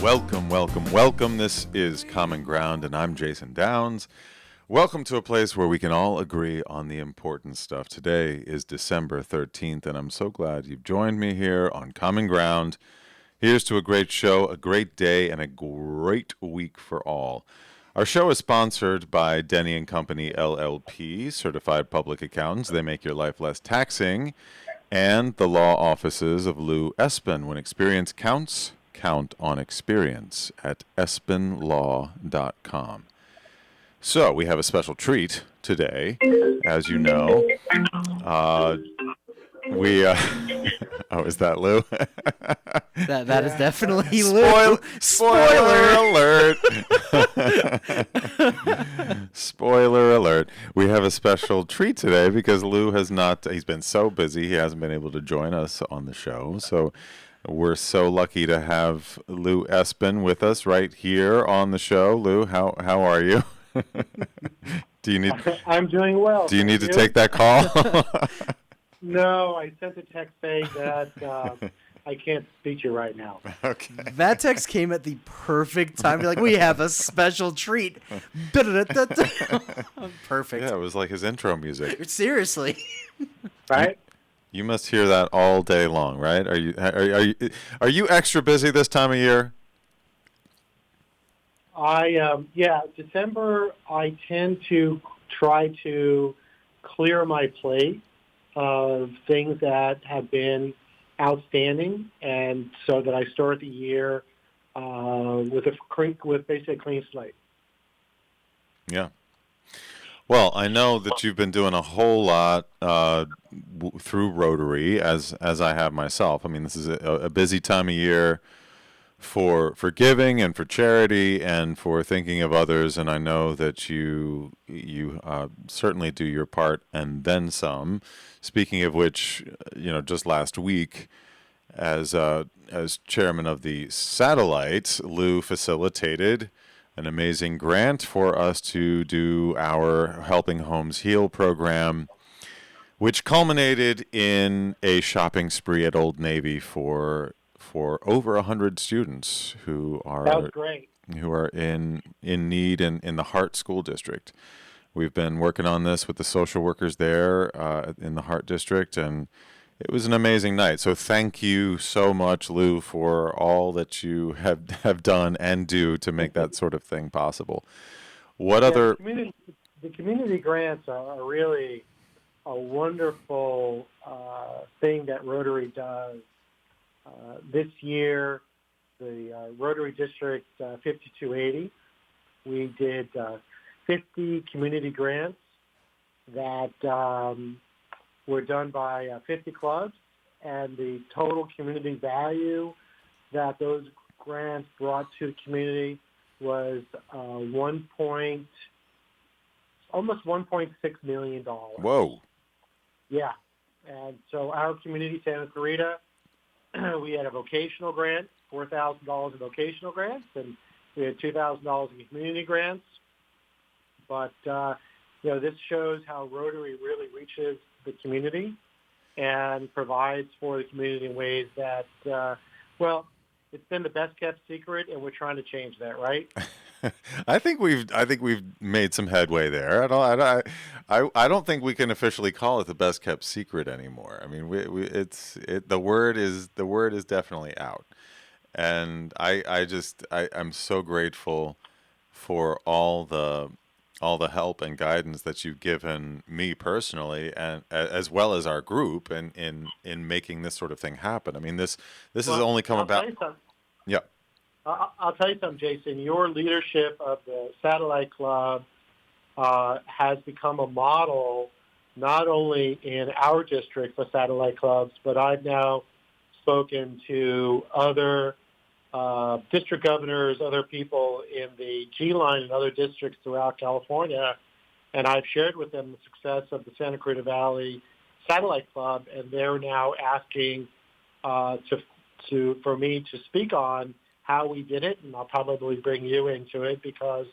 Welcome. This is Common Ground, and I'm Jason Downs. Welcome to a place where we can all agree on the important stuff. Today is December 13th, and I'm so glad you've joined me here on Common Ground. Here's to a great show, a great day, and a great week for all. Our show is sponsored by Denny and Company LLP, certified public accountants. They make your life less taxing, and the law offices of Lou Espin. When experience counts, count on experience at espinlaw.com. So we have a special treat today, as you know. Oh, is that Lou? That is definitely Lou. Spoiler alert. Spoiler alert. We have a special treat today because Lou he's been so busy, he hasn't been able to join us on the show. So we're so lucky to have Lou Espin with us right here on the show. Lou, how are you? I'm doing well. Do you need to take that call? No, I sent a text saying that I can't speak to you right now. Okay. That text came at the perfect time. You're like, we have a special treat. Perfect. Yeah, it was like his intro music. Seriously. Right? You must hear that all day long, right? Are you extra busy this time of year? December I tend to try to clear my plate of things that have been outstanding, and so that I start the year with basically a clean slate. Yeah. Well, I know that you've been doing a whole lot through Rotary, as I have myself. I mean, this is a busy time of year for giving and for charity and for thinking of others, and I know that you certainly do your part and then some. Speaking of which, just last week, as chairman of the satellite, Lou facilitated an amazing grant for us to do our Helping Homes Heal program, which culminated in a shopping spree at Old Navy for over 100 students who are That was great. Who are in need in the Hart School District. We've been working on this with the social workers there in the Hart District, and it was an amazing night. So thank you so much, Lou, for all that you have done and do to make that sort of thing possible. The community grants are really a wonderful thing that Rotary does. This year, the Rotary District 5280, we did 50 community grants that were done by 50 clubs, and the total community value that those grants brought to the community was almost $1.6 million. Whoa. Yeah. And so our community, Santa Clarita, we had a vocational grant, $4,000 in vocational grants, and we had $2,000 in community grants. But, this shows how Rotary really reaches the community and provides for the community in ways that, it's been the best kept secret, and we're trying to change that, right? I think we've made some headway there. I don't think we can officially call it the best kept secret anymore. I mean, the word is definitely out, and I'm so grateful for all the help and guidance that you've given me personally, and as well as our group, in making this sort of thing happen. I mean, this has only come about. Yeah. I'll tell you something, Jason. Your leadership of the Satellite Club has become a model not only in our district for satellite clubs, but I've now spoken to other district governors, other people in the G line and other districts throughout California, and I've shared with them the success of the Santa Clarita Valley Satellite Club, and they're now asking for me to speak on how we did it, and I'll probably bring you into it because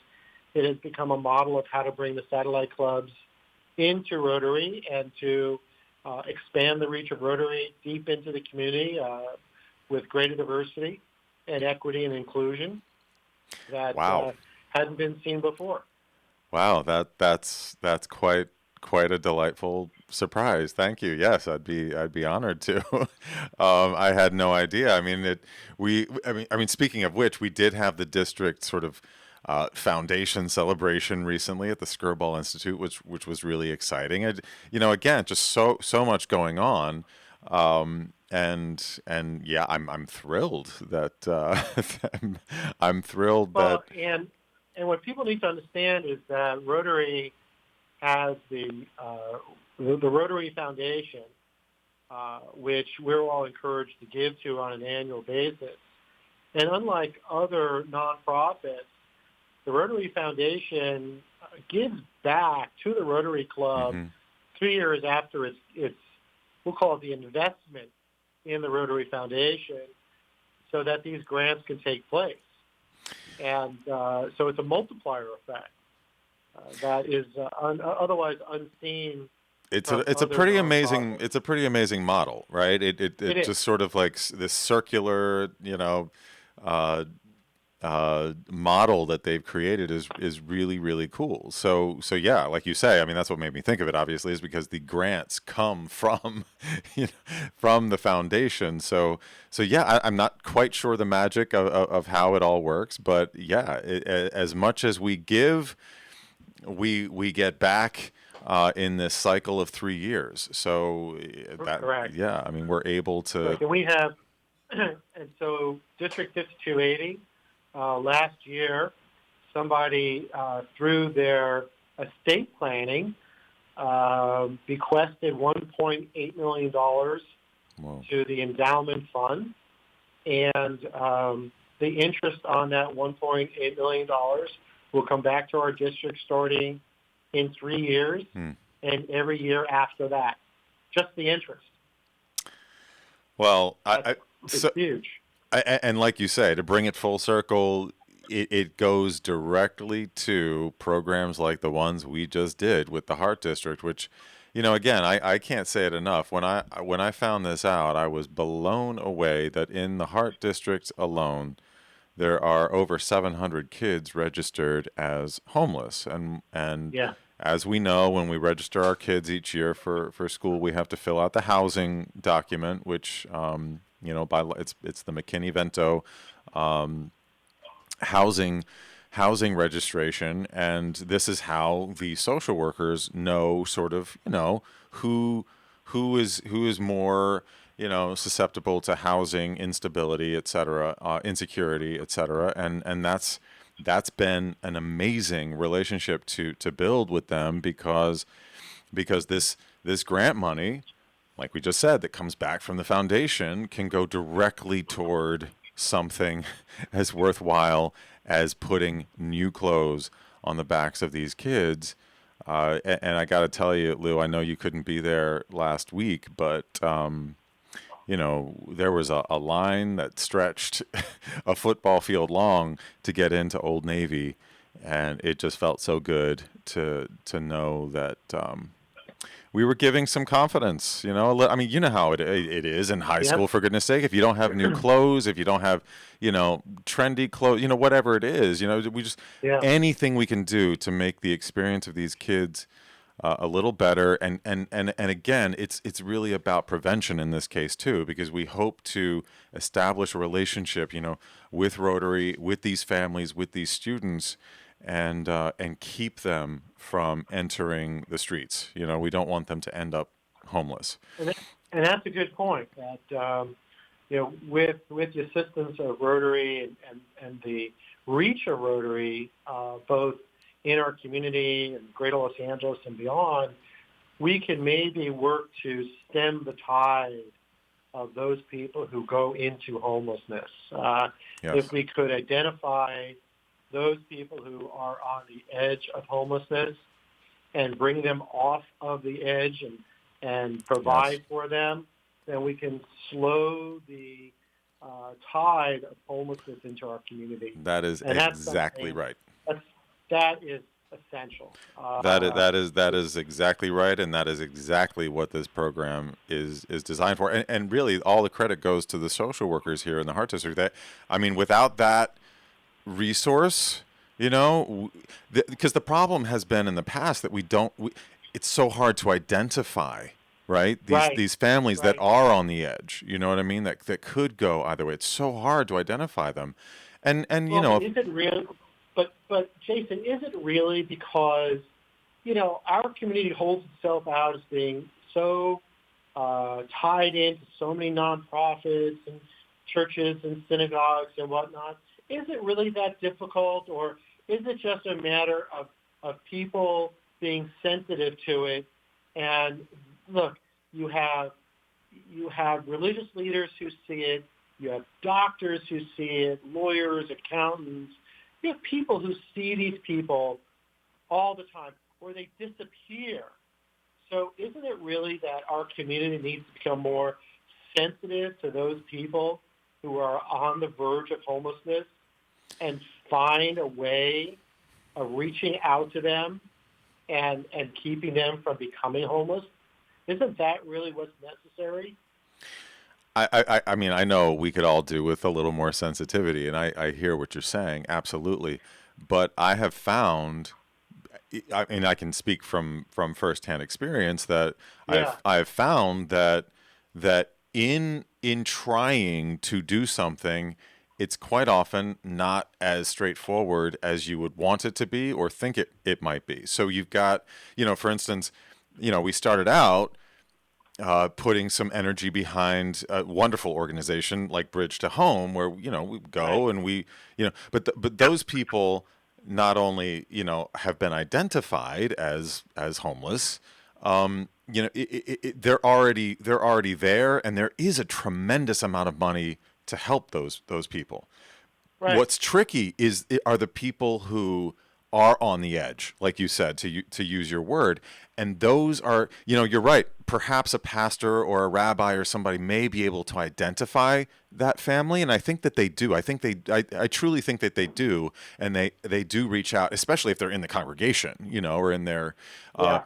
it has become a model of how to bring the satellite clubs into Rotary and to expand the reach of Rotary deep into the community with greater diversity. and equity and inclusion that Wow. hadn't been seen before. Wow, that's quite a delightful surprise. Thank you. Yes, I'd be honored to. I had no idea. I mean, speaking of which, we did have the district sort of foundation celebration recently at the Skirball Institute, which was really exciting. Again, just so much going on. And yeah, I'm thrilled that I'm thrilled that Well, and what people need to understand is that Rotary has the Rotary Foundation, which we're all encouraged to give to on an annual basis. And unlike other nonprofits, the Rotary Foundation gives back to the Rotary Club hmm 3 years after its we'll call it the investment in the Rotary Foundation, so that these grants can take place. And so it's a multiplier effect that is otherwise unseen from other nonprofits. it's a pretty amazing model, right? It It is. just sort of like this circular, uh, model that they've created is really really cool. So yeah, like you say, I mean that's what made me think of it. Obviously, is because the grants come from from the foundation. So yeah, I'm not quite sure the magic of how it all works, but yeah, as much as we give, we get back. In this cycle of 3 years, so that Correct. yeah, I mean we're able to. Correct. And we have, and so District 5280, last year, somebody through their estate planning bequested $1.8 million Whoa. to the endowment fund. And the interest on that $1.8 million will come back to our district starting in 3 years Hmm. and every year after that. Just the interest. Well, It's so huge. and like you say, to bring it full circle, it goes directly to programs like the ones we just did with the Heart District, which, again, I can't say it enough. When I found this out, I was blown away that in the Heart District alone, there are over 700 kids registered as homeless, and Yeah. as we know, when we register our kids each year for school, we have to fill out the housing document, which it's the McKinney-Vento housing registration, and this is how the social workers know sort of who is more susceptible to housing instability, et cetera, insecurity, et cetera, and that's been an amazing relationship to build with them, because this grant money, like we just said, that comes back from the foundation can go directly toward something as worthwhile as putting new clothes on the backs of these kids. And I got to tell you, Lou, I know you couldn't be there last week, but there was a line that stretched a football field long to get into Old Navy, and it just felt so good to know that we were giving some confidence. I mean, you know how it is in high school. Yep. For goodness sake, if you don't have new clothes, if you don't have trendy clothes, whatever it is, we just Yeah. anything we can do to make the experience of these kids a little better. And again, it's really about prevention in this case too, because we hope to establish a relationship, with Rotary, with these families, with these students, and keep them from entering the streets. We don't want them to end up homeless. And, that, and that's a good point. That with the assistance of Rotary and the reach of Rotary, both in our community and Greater Los Angeles and beyond, we can maybe work to stem the tide of those people who go into homelessness. Yes. If we could identify those people who are on the edge of homelessness and bring them off of the edge and provide Yes. for them, then we can slow the tide of homelessness into our community. That is And that's exactly something right. that is essential. That is exactly right, and that is exactly what this program is designed for. And really, all the credit goes to the social workers here in the Heart District. That I mean, without that resource, because the problem has been in the past that it's so hard to identify, right? Right, These families that right. are on the edge, you know what I mean? That could go either way. It's so hard to identify them, and Well, but is it real? But Jason, is it really because our community holds itself out as being so tied into so many nonprofits and churches and synagogues and whatnot? Is it really that difficult, or is it just a matter of people being sensitive to it? And look, you have religious leaders who see it. You have doctors who see it, lawyers, accountants. You have people who see these people all the time, or they disappear. So isn't it really that our community needs to become more sensitive to those people who are on the verge of homelessness and find a way of reaching out to them and keeping them from becoming homeless? Isn't that really what's necessary? I mean, I know we could all do with a little more sensitivity, and I hear what you're saying, absolutely. But I have found, I mean, I can speak from firsthand experience that Yeah, I've found that in trying to do something, it's quite often not as straightforward as you would want it to be or think it might be. So you've got, for instance, we started out putting some energy behind a wonderful organization like Bridge to Home, where we right. go and but those people not only have been identified as homeless, they're already there, and there is a tremendous amount of money to help those people. Right. What's tricky are the people who are on the edge, like you said, to use your word, and those are, you're right. Perhaps a pastor or a rabbi or somebody may be able to identify that family, and I think that they do. I truly think that they do, and they do reach out, especially if they're in the congregation, or in their, Yeah.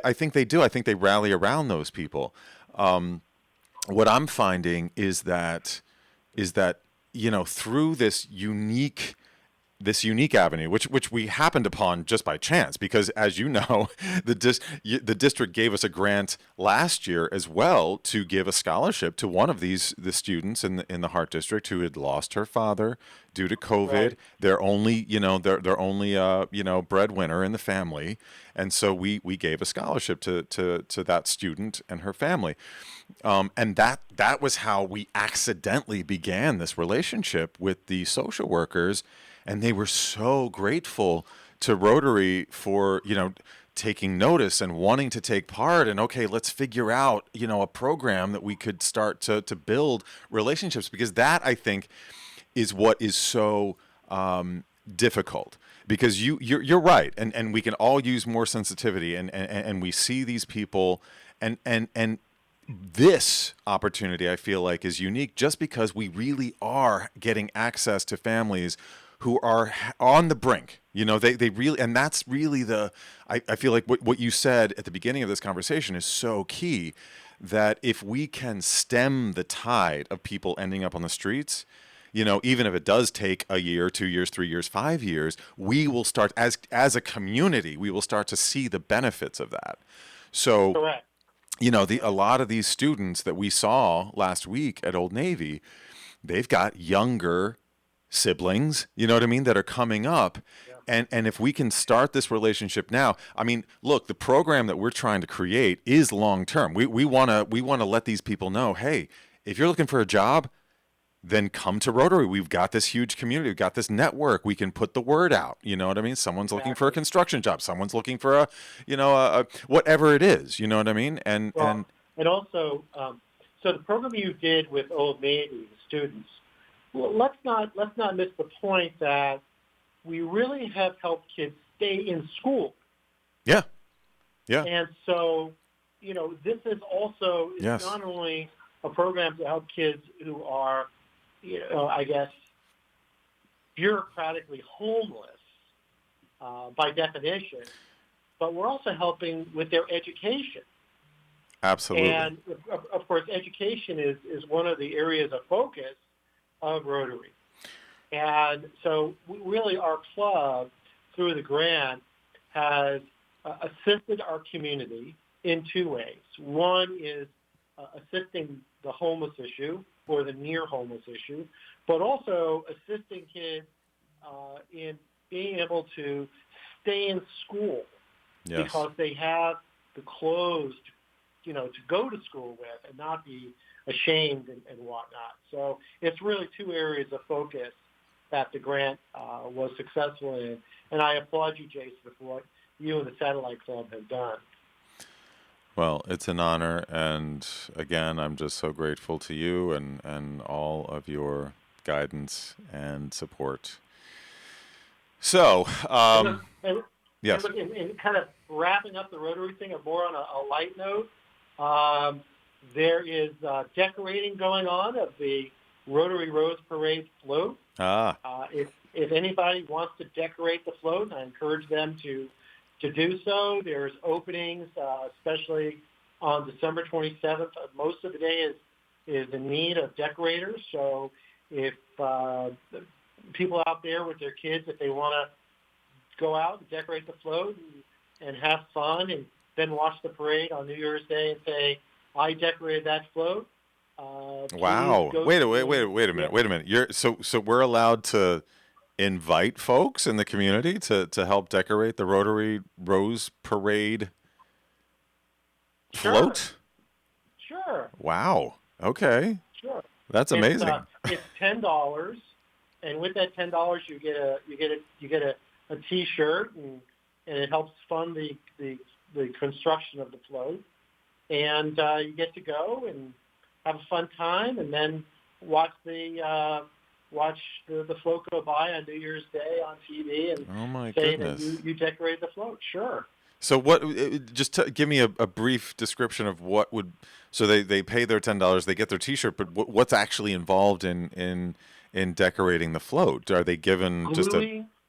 I think they do. I think they rally around those people. What I'm finding is that through this unique avenue, which we happened upon just by chance, because as you know, the district gave us a grant last year as well to give a scholarship to one of the students in the Heart District who had lost her father due to COVID. Right. Their only breadwinner in the family, and so we gave a scholarship to that student and her family. And that was how we accidentally began this relationship with the social workers, and they were so grateful to Rotary for taking notice and wanting to take part. And okay, let's figure out a program that we could start to build relationships, because that, I think, is what is so difficult. Because you're right, and we can all use more sensitivity, and we see these people, and this opportunity, I feel like, is unique just because we really are getting access to families who are on the brink. They really, and that's really I feel like what you said at the beginning of this conversation is so key, that if we can stem the tide of people ending up on the streets, even if it does take a year, 2 years, 3 years, 5 years, we will start, as a community, we will start to see the benefits of that. So, Correct. a lot of these students that we saw last week at Old Navy, they've got younger siblings, you know what I mean, that are coming up. Yeah. And if we can start this relationship now, I mean, look, the program that we're trying to create is long term. We want to let these people know, hey, if you're looking for a job, then come to Rotary. We've got this huge community. We've got this network. We can put the word out. You know what I mean? Someone's looking for a Exactly. construction job. Someone's looking for a whatever it is. You know what I mean? And Well, and also, so the program you did with Old Navy, the students, well, let's not miss the point that we really have helped kids stay in school. yeah, yeah, And so, this is also, it's yes, not only a program to help kids who are, I guess, bureaucratically homeless, by definition, but we're also helping with their education. Absolutely. And of course, education is one of the areas of focus of Rotary. And so really our club, through the grant, has assisted our community in two ways. One is assisting the homeless issue or the near homeless issue, but also assisting kids in being able to stay in school Yes. because they have the clothes, to go to school with and not be ashamed and whatnot. So it's really two areas of focus that the grant was successful in. And I applaud you, Jason, for what you and the Satellite Club have done. Well, it's an honor, and again, I'm just so grateful to you and all of your guidance and support. So, And yes. look, in kind of wrapping up the Rotary thing, more on a light note, there is decorating going on of the Rotary Rose Parade float. If anybody wants to decorate the float, I encourage them to do so. There's openings, especially on December 27th. Most of the day is in need of decorators. So if people out there with their kids, if they want to go out and decorate the float and have fun and then watch the parade on New Year's Day and say, I decorated that float. Wow. Wait a minute. So we're allowed to invite folks in the community to help decorate the Rotary Rose Parade float? Sure. Wow. Okay. Sure. That's amazing. It's $10, and with that $10, you get a T-shirt, and it helps fund the construction of the float, and you get to go and have a fun time, and then watch the float go by on New Year's Day on TV and Oh my say goodness. that you decorated the float. Sure. So give me a brief description of what would, so they pay their $10, they get their T-shirt, but what's actually involved in decorating the float? Are they given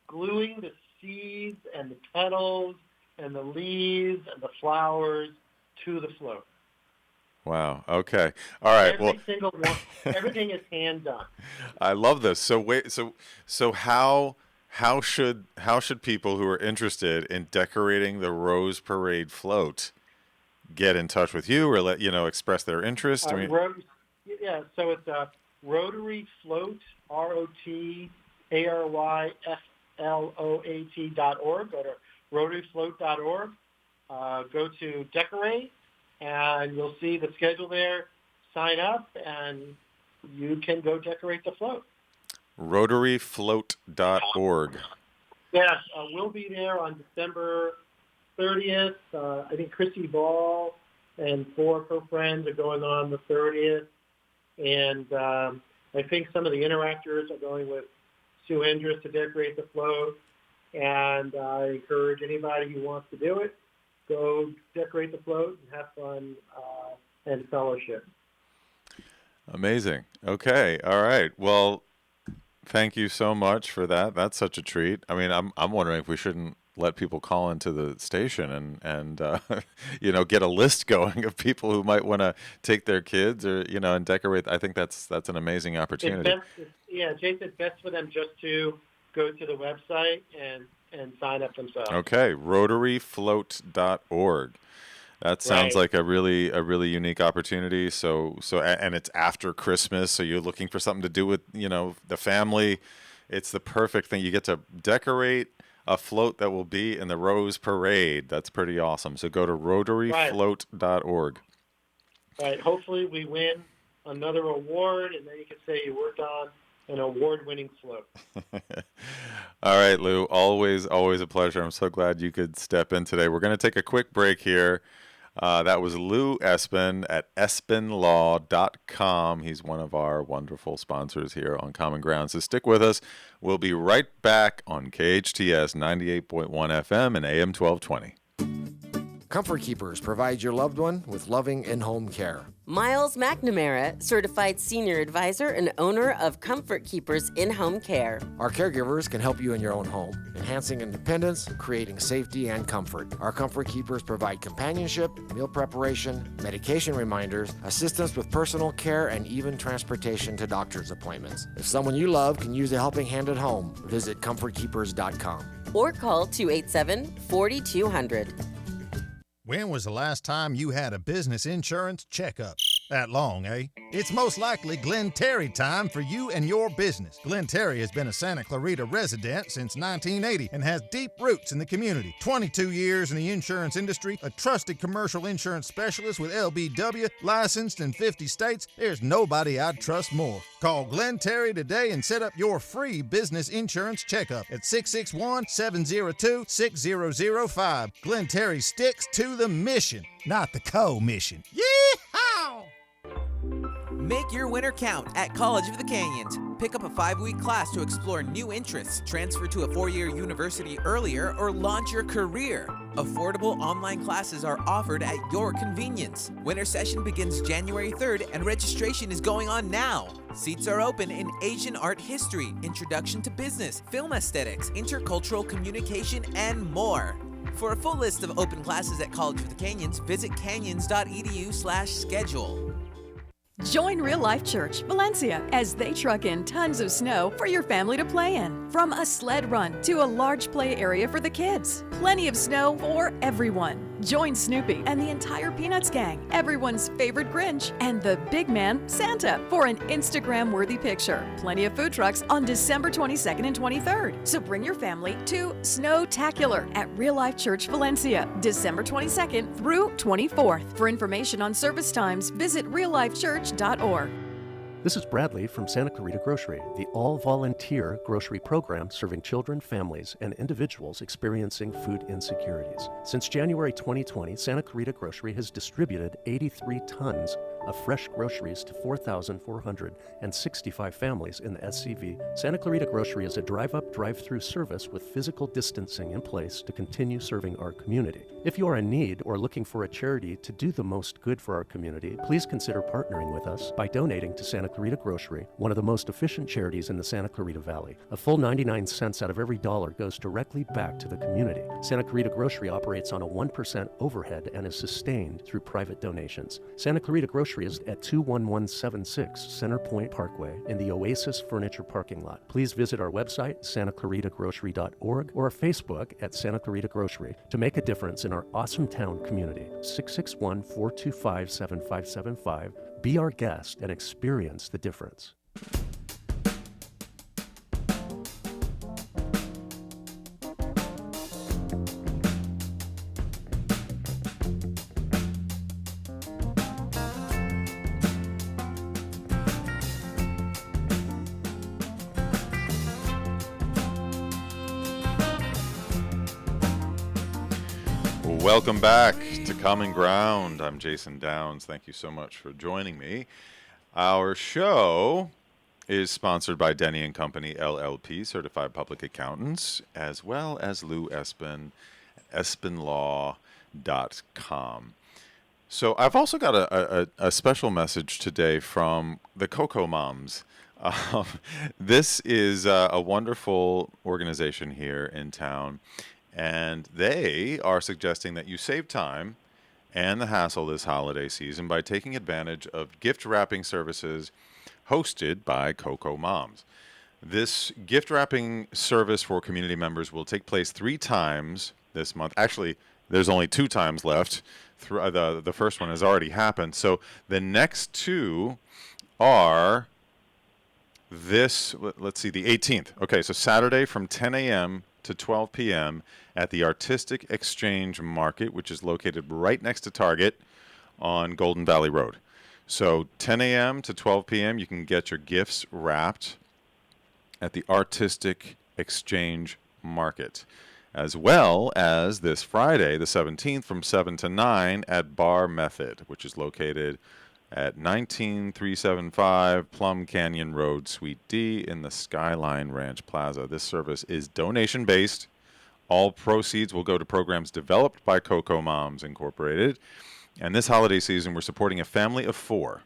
gluing the seeds and the petals and the leaves and the flowers to the float? Wow. Okay. All right. Every single one. Everything is hand done. I love this. So wait. So how should people who are interested in decorating the Rose Parade float get in touch with you or express their interest? So it's Rotary Float, ROTARYFLOAT.org. Go to rotaryfloat.org. Go to decorate, and you'll see the schedule there. Sign up, and you can go decorate the float. rotaryfloat.org. Yes, we'll be there on December 30th. I think Chrissy Ball and 4 of her friends are going on the 30th. And I think some of the interactors are going with Sue Andrus to decorate the float. And I encourage anybody who wants to do it, go decorate the float and have fun and fellowship. Amazing. Okay. All right. Well, thank you so much for that. That's such a treat. I mean, I'm wondering if we shouldn't let people call into the station and get a list going of people who might want to take their kids or and decorate. I think that's an amazing opportunity. Jason, it's best for them just to go to the website and sign up themselves. Okay, rotaryfloat.org. That sounds like a really unique opportunity. So and it's after Christmas, so you're looking for something to do with the family. It's the perfect thing. You get to decorate a float that will be in the Rose Parade. That's pretty awesome. So go to rotaryfloat.org. Right. Hopefully we win another award, and then you can say you worked on an award-winning float. All right, Lou. Always a pleasure. I'm so glad you could step in today. We're going to take a quick break here. That was Lou Espin at espinlaw.com. He's one of our wonderful sponsors here on Common Ground. So stick with us. We'll be right back on KHTS 98.1 FM and AM 1220. Comfort Keepers provides your loved one with loving in-home care. Miles McNamara, certified senior advisor and owner of Comfort Keepers in-home care. Our caregivers can help you in your own home, enhancing independence, creating safety and comfort. Our Comfort Keepers provide companionship, meal preparation, medication reminders, assistance with personal care, and even transportation to doctor's appointments. If someone you love can use a helping hand at home, visit comfortkeepers.com. Or call 287-4200. When was the last time you had a business insurance checkup? That long, eh? It's most likely Glenn Terry time for you and your business. Glenn Terry has been a Santa Clarita resident since 1980 and has deep roots in the community. 22 years in the insurance industry, a trusted commercial insurance specialist with LBW, licensed in 50 states. There's nobody I'd trust more. Call Glenn Terry today and set up your free business insurance checkup at 661-702-6005. Glenn Terry sticks to the mission, not the co-mission. Yeehaw! Make your winter count at College of the Canyons. Pick up a 5-week class to explore new interests, transfer to a 4-year university earlier, or launch your career. Affordable online classes are offered at your convenience. Winter session begins January 3rd and registration is going on now. Seats are open in Asian art history, introduction to business, film aesthetics, intercultural communication, and more. For a full list of open classes at College of the Canyons, visit canyons.edu/schedule. Join Real Life Church Valencia as they truck in tons of snow for your family to play in. From a sled run to a large play area for the kids. Plenty of snow for everyone. Join Snoopy and the entire Peanuts gang, everyone's favorite Grinch, and the big man, Santa, for an Instagram-worthy picture. Plenty of food trucks on December 22nd and 23rd. So bring your family to Snowtacular at Real Life Church Valencia, December 22nd through 24th. For information on service times, visit reallifechurch.org. This is Bradley from Santa Clarita Grocery, the all-volunteer grocery program serving children, families, and individuals experiencing food insecurities. Since January 2020, Santa Clarita Grocery has distributed 83 tons of fresh groceries to 4,465 families in the SCV. Santa Clarita Grocery is a drive-up, drive-through service with physical distancing in place to continue serving our community. If you are in need or looking for a charity to do the most good for our community, please consider partnering with us by donating to Santa Clarita Grocery, one of the most efficient charities in the Santa Clarita Valley. A full 99 cents out of every dollar goes directly back to the community. Santa Clarita Grocery operates on a 1% overhead and is sustained through private donations. Santa Clarita Grocery is at 21176 Center Point Parkway in the Oasis Furniture parking lot. Please visit our website, santaclaritagrocery.org, or our Facebook at Santa Clarita Grocery to make a difference in our awesome town community. 661-425-7575. Be our guest and experience the difference. Welcome back to Common Ground. I'm Jason Downs. Thank you so much for joining me. Our show is sponsored by Denny & Company, LLP, Certified Public Accountants, as well as Lou Espin, espinlaw.com. So I've also got a special message today from the Cocoa Moms. This is a wonderful organization here in town, and they are suggesting that you save time and the hassle this holiday season by taking advantage of gift wrapping services hosted by Cocoa Moms. This gift wrapping service for community members will take place 3 times this month. Actually, there's only 2 times left. The first one has already happened. So the next 2 are let's see, the 18th. Okay, so Saturday from 10 a.m. to 12 p.m. at the Artistic Exchange Market, which is located right next to Target on Golden Valley Road. So 10 a.m. to 12 p.m. you can get your gifts wrapped at the Artistic Exchange Market, as well as this Friday, the 17th, from 7 to 9 at Bar Method, which is located at 19375 Plum Canyon Road, Suite D in the Skyline Ranch Plaza. This service is donation-based All proceeds will go to programs developed by Coco Moms Incorporated. And this holiday season, we're supporting a family of 4.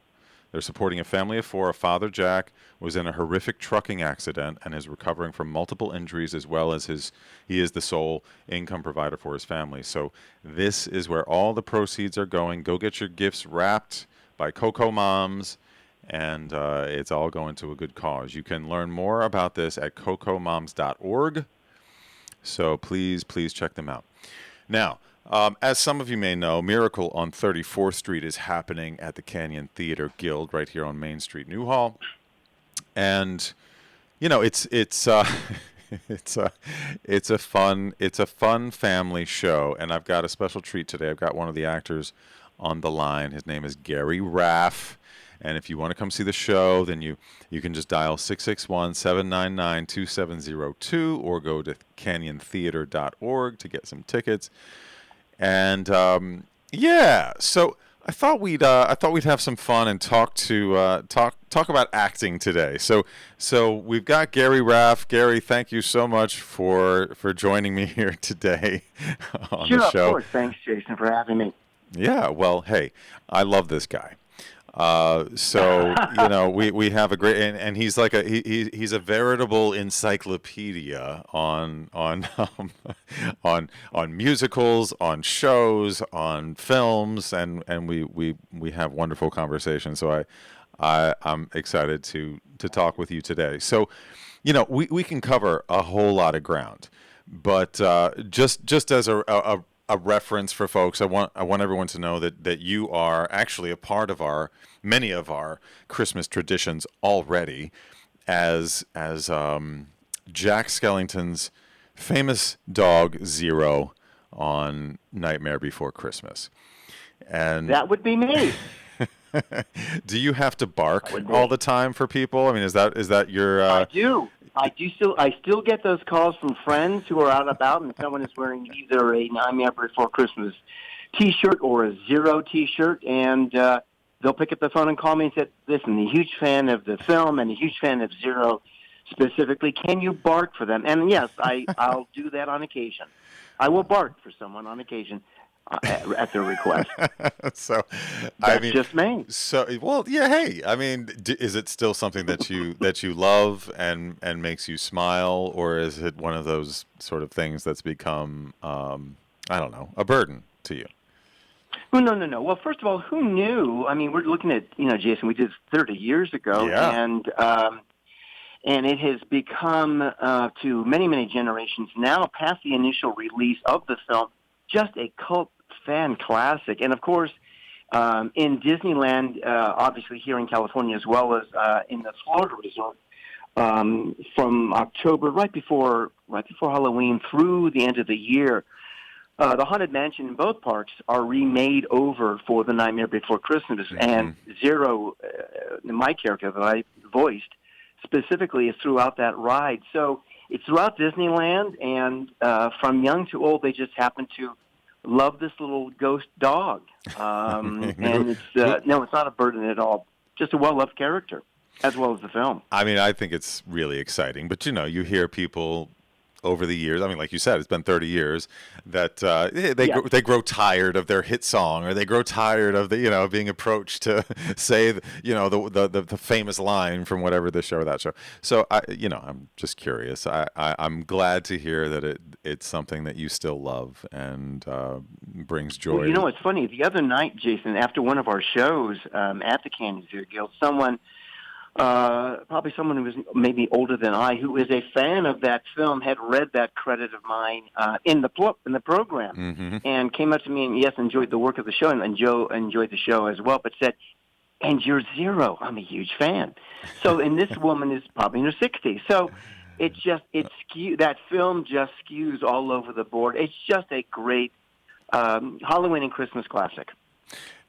They're supporting a family of 4. A father, Jack, was in a horrific trucking accident and is recovering from multiple injuries, as well as he is the sole income provider for his family. So this is where all the proceeds are going. Go get your gifts wrapped by Coco Moms, and it's all going to a good cause. You can learn more about this at cocomoms.org. So please check them out. Now, as some of you may know, Miracle on 34th Street is happening at the Canyon Theater Guild right here on Main Street, Newhall. And it's it's a fun family show, and I've got a special treat today. I've got one of the actors on the line. His name is Gary Raff. And if you want to come see the show, then you can just dial 661-799-2702 or go to canyontheater.org to get some tickets. And so I thought we'd have some fun and talk about acting today. So we've got Gary Raff. Gary, thank you so much for joining me here today on the show. Of course. Thanks, Jason, for having me. Yeah, well, hey, I love this guy. We have a great, and he's like he's a veritable encyclopedia on musicals, on shows, on films, and we have wonderful conversations. So I'm excited to talk with you today. So, we can cover a whole lot of ground, but just as a reference for folks, I want everyone to know that you are actually a part of many of our Christmas traditions already, as Jack Skellington's famous dog Zero on Nightmare Before Christmas. And that would be me. Do you have to bark all the time for people? I mean, is that your? I do. I still get those calls from friends who are out and about, and someone is wearing either a Nightmare Before Christmas T-shirt or a Zero T-shirt, and they'll pick up the phone and call me and say, "Listen, I'm a huge fan of the film and a huge fan of Zero specifically. Can you bark for them?" And yes, I'll do that on occasion. I will bark for someone on occasion. At their request. So, that's just me. So, well, yeah. Hey, I mean, is it still something that you love and makes you smile, or is it one of those sort of things that's become, I don't know, a burden to you? Well, no. Well, first of all, who knew? I mean, we're looking at, Jason, we did 30 years ago, and it has become to many, many generations now, past the initial release of the film, just a cult fan classic. And of course, in Disneyland, obviously here in California as well as in the Florida resort, from October, right before Halloween through the end of the year, the Haunted Mansion in both parks are remade over for the Nightmare Before Christmas. Mm-hmm. And Zero, my character that I voiced, specifically is throughout that ride. So it's throughout Disneyland, and from young to old, they just happen to love this little ghost dog. And it's no, it's not a burden at all. Just a well-loved character, as well as the film. I mean, I think it's really exciting. But, you hear people over the years, I mean, like you said, it's been 30 years, that they grow tired of their hit song, or they grow tired of being approached to say the famous line from whatever this show or that show. So I'm just curious. I'm glad to hear that it's something that you still love and brings joy. Well, it's funny. The other night, Jason, after one of our shows at the Canyon Theater Guild, probably someone who was maybe older than I, who is a fan of that film, had read that credit of mine in the program, mm-hmm. and came up to me and, yes, enjoyed the work of the show, and Joe enjoyed the show as well, but said, "And you're Zero. I'm a huge fan." So, and this woman is probably in her 60s. So that film just skews all over the board. It's just a great Halloween and Christmas classic.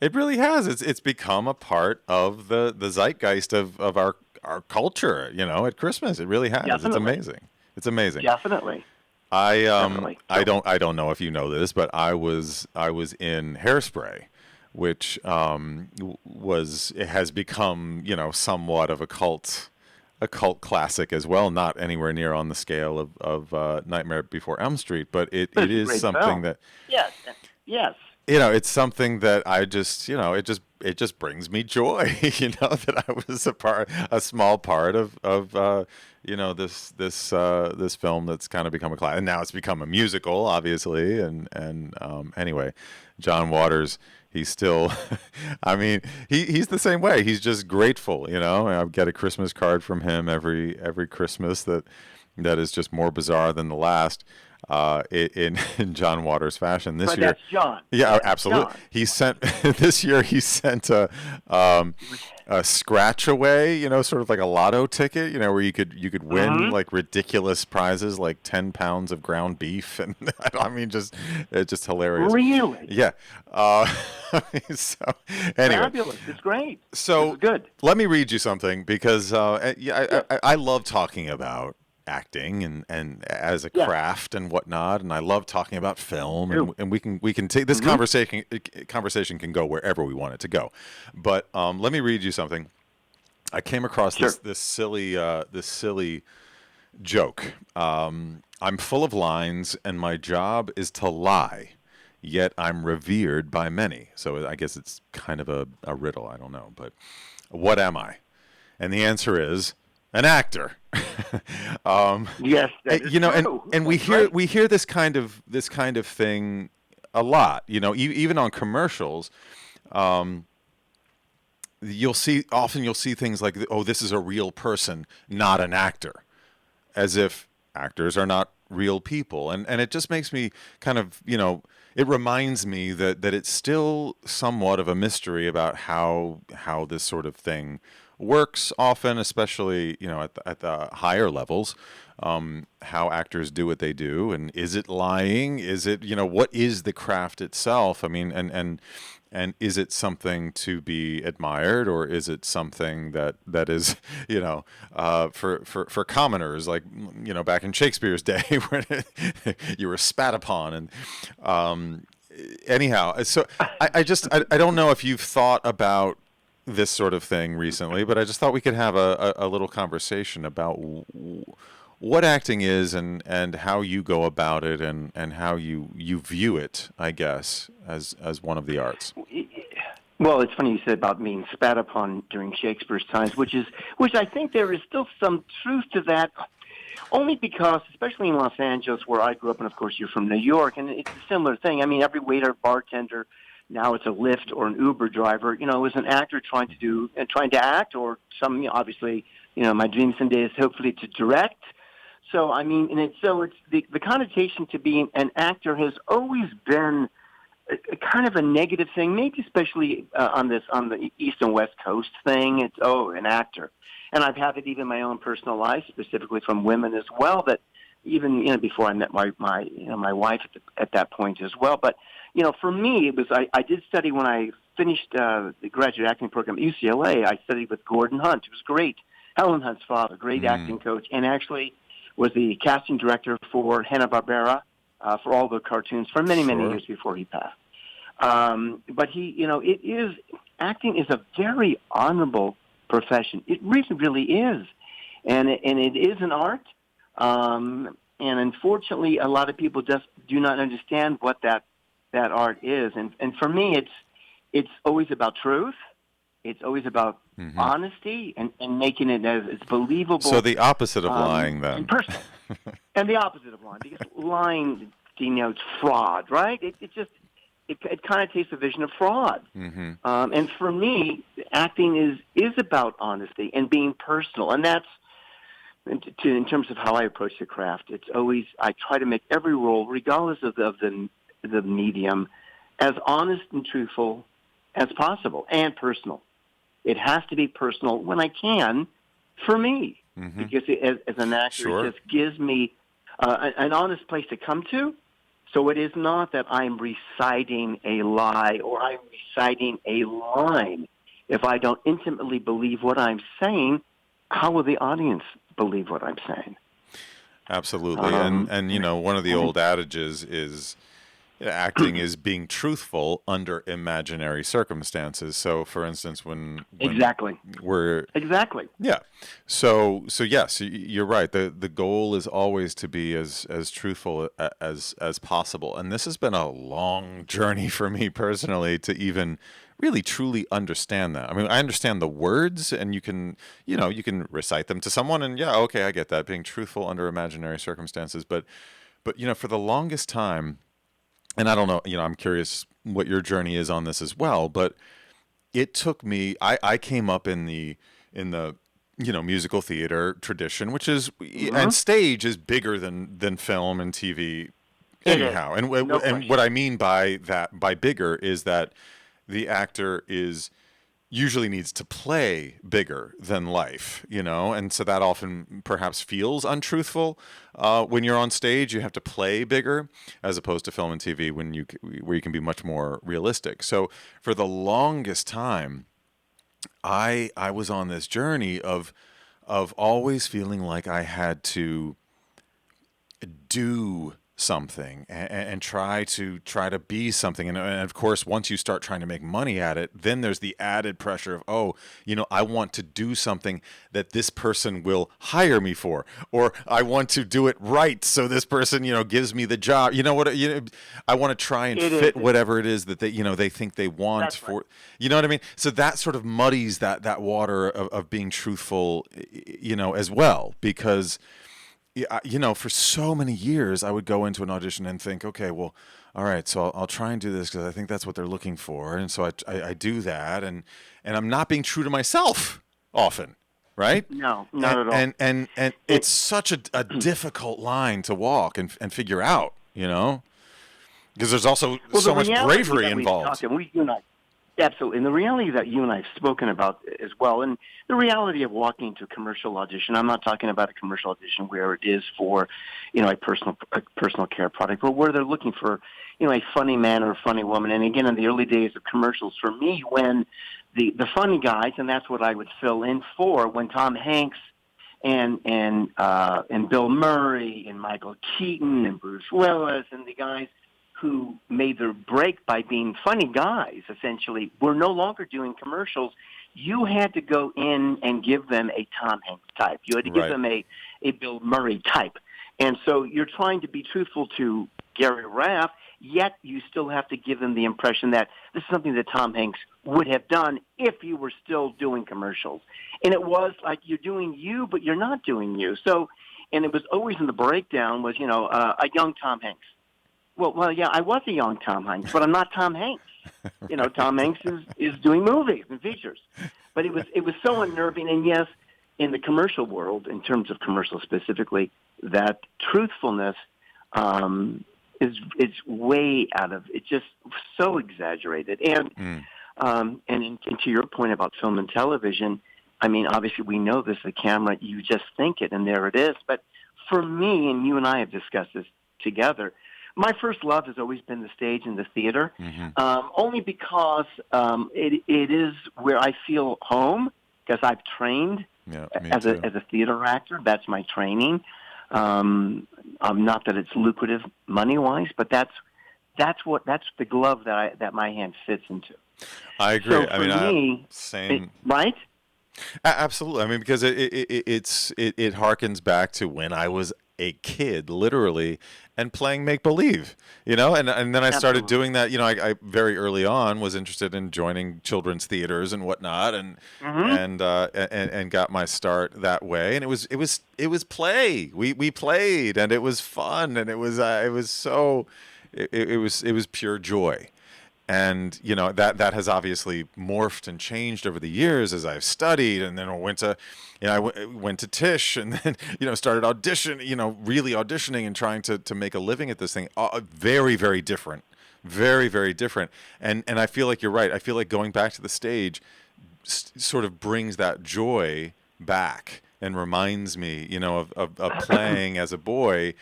It really has. It's become a part of the zeitgeist of our culture, at Christmas. It really has. Definitely. It's amazing. It's amazing. Definitely. I don't know if you know this, but I was in Hairspray, which has become, somewhat of a cult a cult classic as well, not anywhere near on the scale of Nightmare Before Elm Street, but it is something film. that Yes, yes. it's something that I just, it just brings me joy, that I was a small part of this film that's kind of become a classic, and now it's become a musical, obviously, and anyway, John Waters, he's still, I mean, he's the same way. He's just grateful, I get a Christmas card from him every Christmas that is just more bizarre than the last. In John Waters fashion this year. That's John. Yeah, That's absolutely. John. He sent this year. He sent a scratch away, sort of like a lotto ticket, where you could win like ridiculous prizes, like 10 pounds of ground beef, and I mean, it's just hilarious. Really? Yeah. So anyway, Fabulous. It's great. So it's good. Let me read you something because I love talking about acting and as a craft and whatnot, and I love talking about film, and we can take this conversation can go wherever we want it to go. But let me read you something. I came across this silly joke. I'm full of lines, and my job is to lie, yet I'm revered by many. So I guess it's kind of a riddle. I don't know, but what am I? And the answer is an actor. Yes, that is true. and we hear this kind of thing a lot. Even on commercials, you'll see things like, "Oh, this is a real person, not an actor," as if actors are not real people, and it just makes me kind of it reminds me that it's still somewhat of a mystery about how this sort of thing works often, especially at the higher levels, how actors do what they do, and is it lying? Is it what is the craft itself? I mean, and is it something to be admired, or is it something that is for commoners, like back in Shakespeare's day when you were spat upon, and anyhow, so I don't know if you've thought about this sort of thing recently, but I just thought we could have a little conversation about what acting is and how you go about it and how you view it, I guess, as one of the arts. Well, it's funny you said about being spat upon during Shakespeare's times, which I think there is still some truth to that, only because, especially in Los Angeles, where I grew up, and of course you're from New York, and it's a similar thing. I mean, every waiter, bartender, now it's a Lyft or an Uber driver, is an actor trying to act, or some, obviously, my dream someday is hopefully to direct. So, I mean, it's the connotation to being an actor has always been a kind of a negative thing, maybe especially on the East and West Coast thing. It's, an actor. And I've had it even in my own personal life, specifically from women as well, that even, before I met my wife at that point as well. But, for me, it was, I did study when I finished the graduate acting program at UCLA. I studied with Gordon Hunt, who was great. Helen Hunt's father, great acting coach, and actually was the casting director for Hanna-Barbera, for all the cartoons for many years before he passed. But he, acting is a very honorable profession. It really is. And it is an art. And unfortunately, a lot of people just do not understand what that art is. And for me, it's always about truth. It's always about honesty and making it as believable. So the opposite of lying, then. And personal. And the opposite of lying, because lying denotes fraud, right? It connotates the vision of fraud. And for me, acting is about honesty and being personal, and that's in terms of how I approach the craft. It's always, I try to make every role, regardless of the medium, as honest and truthful as possible, and personal. It has to be personal when I can, for me, because as an actor, it just gives me an honest place to come to. So it is not that I'm reciting a lie or I'm reciting a line. If I don't intimately believe what I'm saying, how will the audience believe what I'm saying? Absolutely. And one of the old adages is, acting is being truthful under imaginary circumstances. So, for instance, when we're yeah, so yes, you're right. The goal is always to be as truthful as possible. And this has been a long journey for me personally to even really truly understand that. I mean, I understand the words, and you can recite them to someone, and yeah, okay, I get that, being truthful under imaginary circumstances. But for the longest time, and I don't know, I'm curious what your journey is on this as well, but it took me, I came up in the musical theater tradition, which is, and stage is bigger than film and TV anyhow. And what I mean by that, by bigger, is that the actor usually needs to play bigger than life, and so that often perhaps feels untruthful. When you're on stage, you have to play bigger, as opposed to film and TV, where you can be much more realistic. So for the longest time, I was on this journey of always feeling like I had to do something and try to be something, and of course, once you start trying to make money at it, then there's the added pressure of, I want to do something that this person will hire me for, or I want to do it right so this person gives me the job. I want to try and fit whatever it is that they think they want for, you know what I mean? So that sort of muddies that water of being truthful, as well, because for so many years, I would go into an audition and think, okay, well, all right, so I'll try and do this because I think that's what they're looking for, and so I do that, and I'm not being true to myself often, right? No, not at all. And it's such a difficult line to walk and figure out, because there's also so much bravery involved. Absolutely. And the reality that you and I have spoken about as well, and the reality of walking into a commercial audition, I'm not talking about a commercial audition where it is for, a personal care product, but where they're looking for, a funny man or a funny woman. And again, in the early days of commercials, for me, when the funny guys, and that's what I would fill in for, when Tom Hanks and Bill Murray and Michael Keaton and Bruce Willis and the guys who made their break by being funny guys, essentially, were no longer doing commercials. You had to go in and give them a Tom Hanks type. You had to give them a Bill Murray type. And so you're trying to be truthful to Gary Raff, yet you still have to give them the impression that this is something that Tom Hanks would have done if you were still doing commercials. And it was like you're doing you, but you're not doing you. So, and it was always in the breakdown was, a young Tom Hanks. Well, yeah, I was a young Tom Hanks, but I'm not Tom Hanks. Tom Hanks is doing movies and features. But it was so unnerving. And yes, in the commercial world, in terms of commercials specifically, that truthfulness is way out of, it's just so exaggerated. And to your point about film and television, I mean, obviously we know this, the camera, you just think it, and there it is. But for me, and you and I have discussed this together, my first love has always been the stage and the theater, only because it is where I feel home, because I've trained as a theater actor. That's my training. Not that it's lucrative money-wise, but that's the glove that my hand fits into. I agree. So for me, same. Right? Absolutely. I mean, because it harkens back to when I was a kid, literally, and playing make-believe, and then I started doing that. I very early on was interested in joining children's theaters and whatnot, and got my start that way. And it was play. We played, and it was fun, and it was pure joy. And that has obviously morphed and changed over the years as I've studied, and then I went to Tisch, and then started really auditioning and trying to make a living at this thing. Very, very different, very, very different. And I feel like you're right. I feel like going back to the stage sort of brings that joy back and reminds me, of playing as a boy,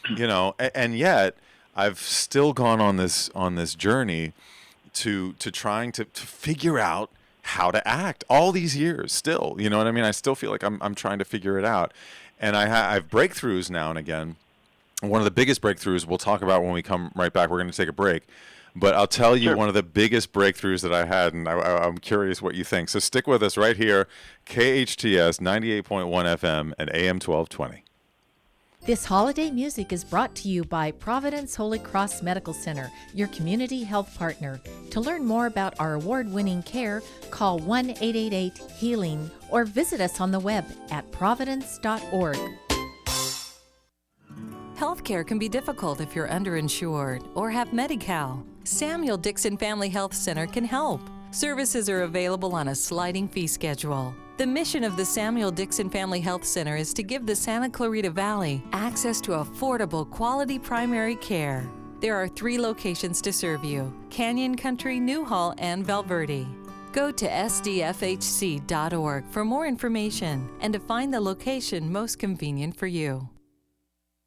and yet I've still gone on this journey to trying to figure out how to act all these years still. You know what I mean? I still feel like I'm trying to figure it out. And I have breakthroughs now and again one of the biggest breakthroughs we'll talk about when we come right back. We're going to take a break. But I'll tell you one of the biggest breakthroughs that I had, and I'm curious what you think. So stick with us right here, KHTS 98.1 FM and AM 1220. This holiday music is brought to you by Providence Holy Cross Medical Center, your community health partner. To learn more about our award-winning care, call 1-888-HEALING or visit us on the web at providence.org. Healthcare can be difficult if you're underinsured or have Medi-Cal. Samuel Dixon Family Health Center can help. Services are available on a sliding fee schedule. The mission of the Samuel Dixon Family Health Center is to give the Santa Clarita Valley access to affordable, quality primary care. There are 3 locations to serve you: Canyon Country, Newhall, and Valverde. Go to sdfhc.org for more information and to find the location most convenient for you.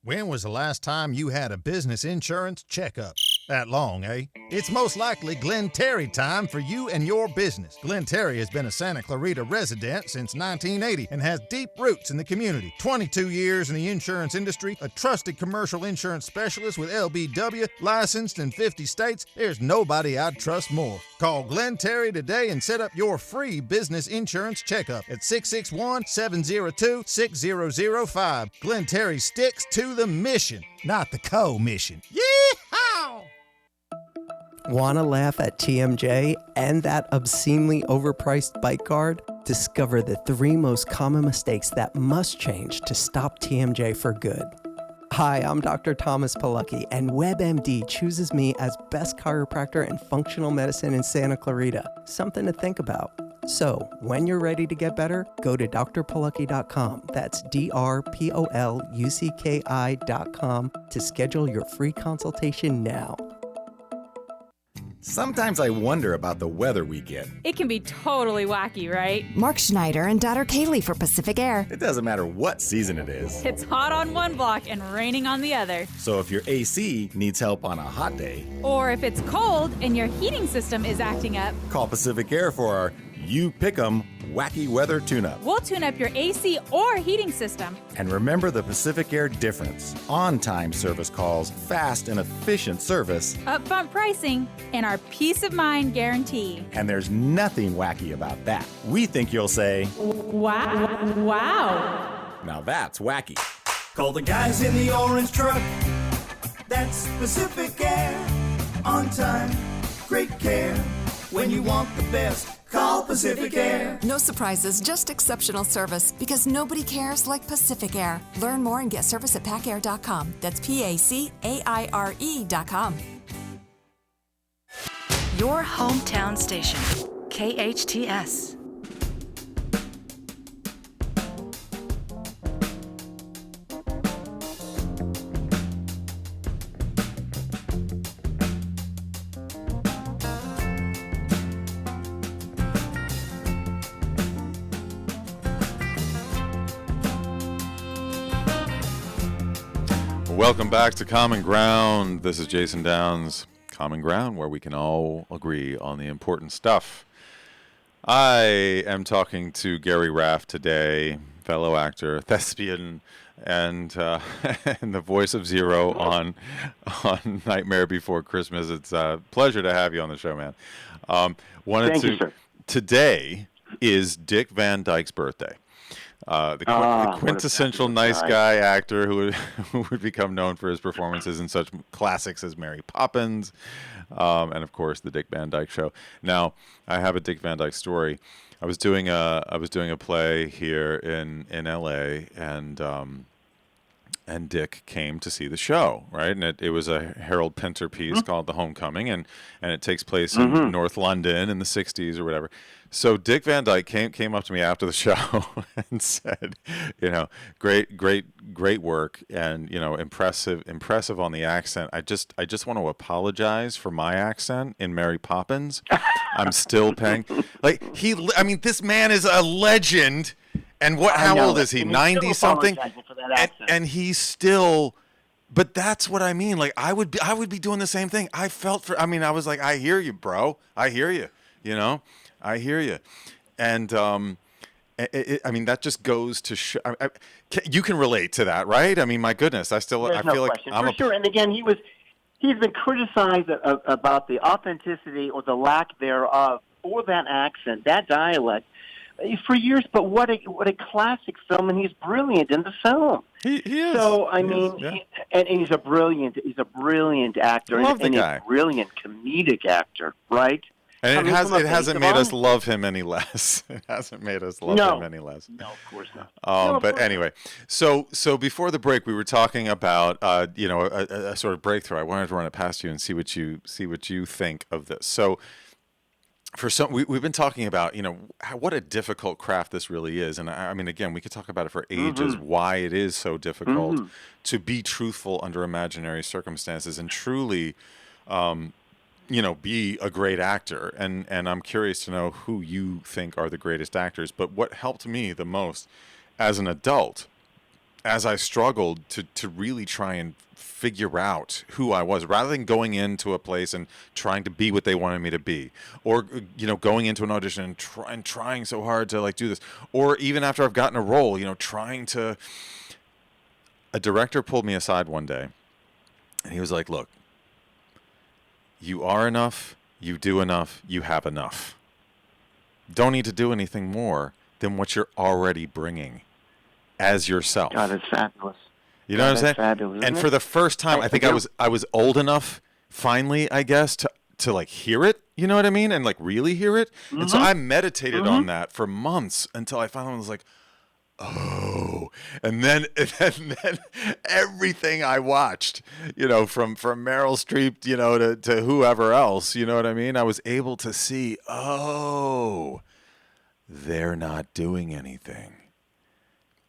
When was the last time you had a business insurance checkup? That long, eh? It's most likely Glenn Terry time for you and your business. Glenn Terry has been a Santa Clarita resident since 1980 and has deep roots in the community. 22 years in the insurance industry, a trusted commercial insurance specialist with LBW, licensed in 50 states. There's nobody I'd trust more. Call Glenn Terry today and set up your free business insurance checkup at 661-702-6005. Glenn Terry sticks to the mission, not the co-mission. Yeehaw! Want to laugh at TMJ and that obscenely overpriced bike guard? Discover the 3 most common mistakes that must change to stop TMJ for good. Hi, I'm Dr. Thomas Pilecki, and WebMD chooses me as best chiropractor and functional medicine in Santa Clarita. Something to think about. So, when you're ready to get better, go to drpilecki.com. That's drpolucki.com to schedule your free consultation now. Sometimes I wonder about the weather we get. It can be totally wacky, right? Mark Schneider and daughter Kaylee for Pacific Air. It doesn't matter what season it is. It's hot on one block and raining on the other. So if your AC needs help on a hot day, or if it's cold and your heating system is acting up, call Pacific Air for our You Pick 'em Wacky Weather Tune-Up. We'll tune up your AC or heating system. And remember the Pacific Air difference. On-time service calls, fast and efficient service, upfront pricing, and our peace of mind guarantee. And there's nothing wacky about that. We think you'll say, wow. Wow. Now that's wacky. Call the guys in the orange truck. That's Pacific Air. On time, great care. When you want the best, call Pacific Air. No surprises, just exceptional service, because nobody cares like Pacific Air. Learn more and get service at pacaire.com. That's PACAIRE.com. Your hometown station, KHTS. Welcome back to Common Ground. This is Jason Downs. Common Ground, where we can all agree on the important stuff. I am talking to Gary Raff today, fellow actor, thespian, and and the voice of Zero on Nightmare Before Christmas. It's a pleasure to have you on the show, man. Thank you, sir. Today is Dick Van Dyke's birthday. The quintessential nice guy actor who would become known for his performances in such classics as Mary Poppins, and of course the Dick Van Dyke Show. Now, I have a Dick Van Dyke story. I was doing a play here in LA, and Dick came to see the show, right? And it was a Harold Pinter piece called The Homecoming, and it takes place in North London in the 60s or whatever. So Dick Van Dyke came up to me after the show and said, great work, and impressive on the accent. I just want to apologize for my accent in Mary Poppins. I'm still paying. This man is a legend. And how old is he? 90 something? And he's still. But that's what I mean. Like I would be doing the same thing. I was like, I hear you, bro. I hear you. I hear you. And I mean, that just goes to show. You can relate to that, right? I mean, my goodness, I feel no like question. For sure. And again, he's been criticized about the authenticity or the lack thereof for that accent, that dialect, for years. But what a classic film, and he's brilliant in the film. He is. So I mean, and he's a brilliant actor, Love the and guy. a brilliant comedic actor, right? And it hasn't made us love him any less. It hasn't made us love him any less. No, of course not. But anyway, so before the break, we were talking about a sort of breakthrough. I wanted to run it past you and see what you think of this. So we've been talking about what a difficult craft this really is, and I mean, again, we could talk about it for ages. Why it is so difficult to be truthful under imaginary circumstances and truly. Be a great actor. And I'm curious to know who you think are the greatest actors. But what helped me the most as an adult, as I struggled to really try and figure out who I was, rather than going into a place and trying to be what they wanted me to be, or, going into an audition and trying so hard to do this, or even after I've gotten a role, a director pulled me aside one day and he was like, look, you are enough, you do enough, you have enough. Don't need to do anything more than what you're already bringing as yourself. God, it's fabulous. You know what I'm saying? Fabulous, and for the first time, I think I was old enough, finally, I guess, to hear it. You know what I mean? And really hear it. And so I meditated on that for months until I finally was like, oh, and then everything I watched, from Meryl Streep, to whoever else, you know what I mean? I was able to see, they're not doing anything.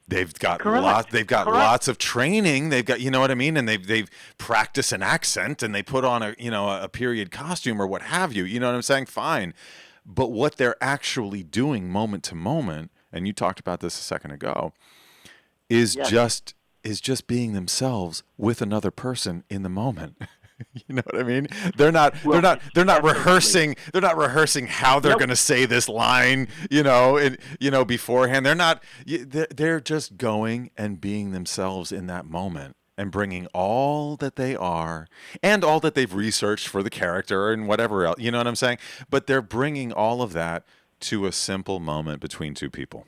They've got lots of training. They've got, you know what I mean? And they've practiced an accent and they put on a period costume or what have you. You know what I'm saying? Fine. But what they're actually doing moment to moment, and you talked about this a second ago, is just being themselves with another person in the moment. You know what I mean? They're not rehearsing. They're not rehearsing how they're going to say this line, beforehand. They're just going and being themselves in that moment and bringing all that they are and all that they've researched for the character and whatever else. You know what I'm saying? But they're bringing all of that to a simple moment between two people.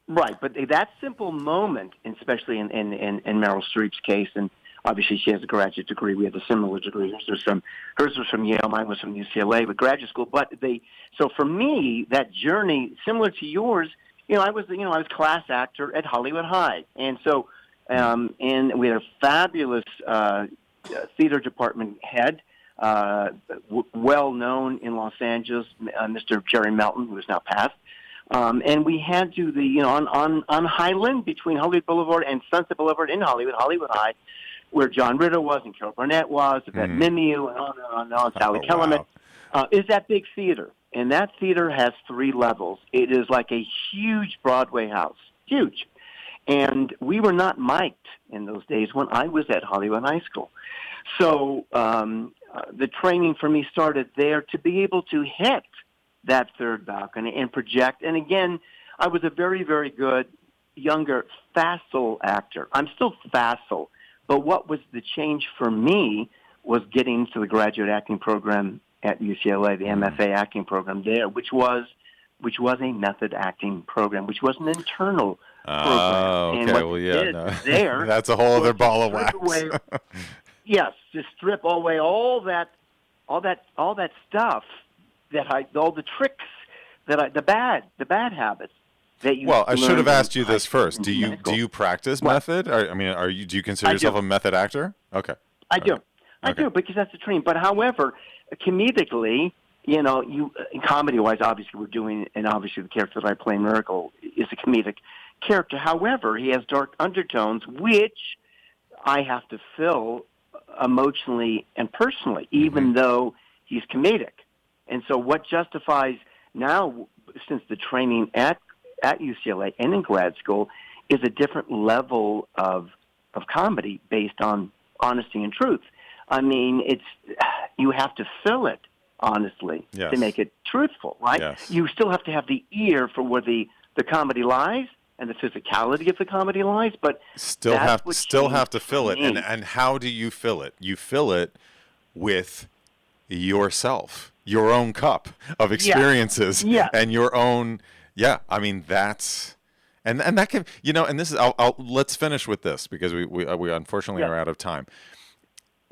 Right, but that simple moment, especially in Meryl Streep's case, and obviously she has a graduate degree. We have a similar degree. Hers was from Yale, mine was from UCLA, but graduate school. So for me, that journey, similar to yours, I was class actor at Hollywood High, and so and we had a fabulous theater department head. Well known in Los Angeles, Mr. Jerry Melton, who is now passed, and we had to on Highland between Hollywood Boulevard and Sunset Boulevard in Hollywood High, where John Ritter was and Carol Burnett was, Yvette Mimieux, and on, Sally Kellerman, is that big theater, and that theater has 3 levels. It is like a huge Broadway house, huge, and we were not mic'd in those days when I was at Hollywood High School, so. The training for me started there to be able to hit that third balcony and project. And again, I was a very, very good, younger, facile actor. I'm still facile. But what was the change for me was getting to the graduate acting program at UCLA, the MFA acting program there, which was a method acting program, which was an internal program. Oh, okay. And there, that's a whole other ball of wax. Yes, to strip away all that stuff all the tricks the bad habits that you. Well, I should have asked you this first. Do you practice method? Do you consider yourself a method actor? Okay. I do because that's the training. But however, comedically, comedy-wise, obviously we're doing, and obviously the character that I play, Miracle, is a comedic character. However, he has dark undertones, which I have to fill emotionally and personally, even though he's comedic. And so what justifies now, since the training at UCLA and in grad school, is a different level of comedy based on honesty and truth. I mean, you have to fill it honestly to make it truthful, right? Yes. You still have to have the ear for where the the comedy lies and the physicality of the comedy lies, but still have to fill it. And how do you fill it? You fill it with yourself, your own cup of experiences, and your own. Yeah, I mean that's. And that can, and this is, let's finish with this because we unfortunately are out of time.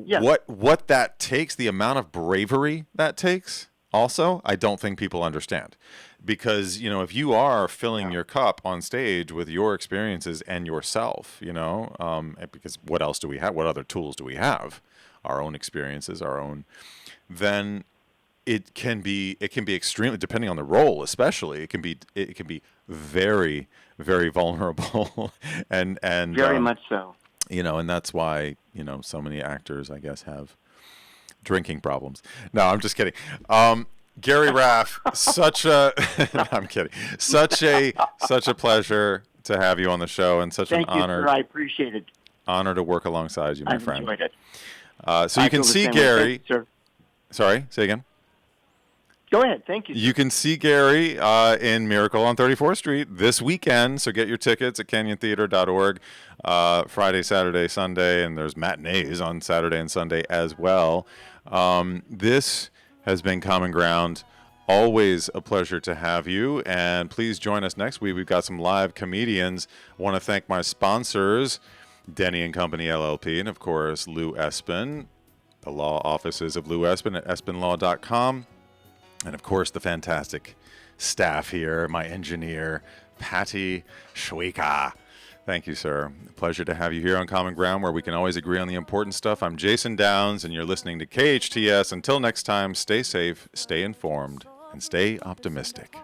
Yeah. What that takes, the amount of bravery that takes, also, I don't think people understand. Because, if you are filling your cup on stage with your experiences and yourself, because what else do we have? What other tools do we have? Our own experiences, then it can be extremely, depending on the role, especially, it can be very, very vulnerable and very much so. And that's why, so many actors, I guess, have drinking problems. No, I'm just kidding. Gary Raff, I'm kidding. Such a pleasure to have you on the show, and such an honor. Thank you, sir. I appreciate it. Honor to work alongside you, my friend. Enjoyed it. So you can see Gary. Sir. Sorry, say again. Go ahead. Thank you. You can see Gary in Miracle on 34th Street this weekend. So get your tickets at canyontheater.org. Friday, Saturday, Sunday, and there's matinees on Saturday and Sunday as well. This has been Common Ground. Always a pleasure to have you. And please join us next week. We've got some live comedians. I want to thank my sponsors, Denny & Company LLP, and of course, Lou Espin, the law offices of Lou Espin at espinlaw.com. And, of course, the fantastic staff here, my engineer, Patty Schweka. Thank you, sir. Pleasure to have you here on Common Ground, where we can always agree on the important stuff. I'm Jason Downs, and you're listening to KHTS. Until next time, stay safe, stay informed, and stay optimistic.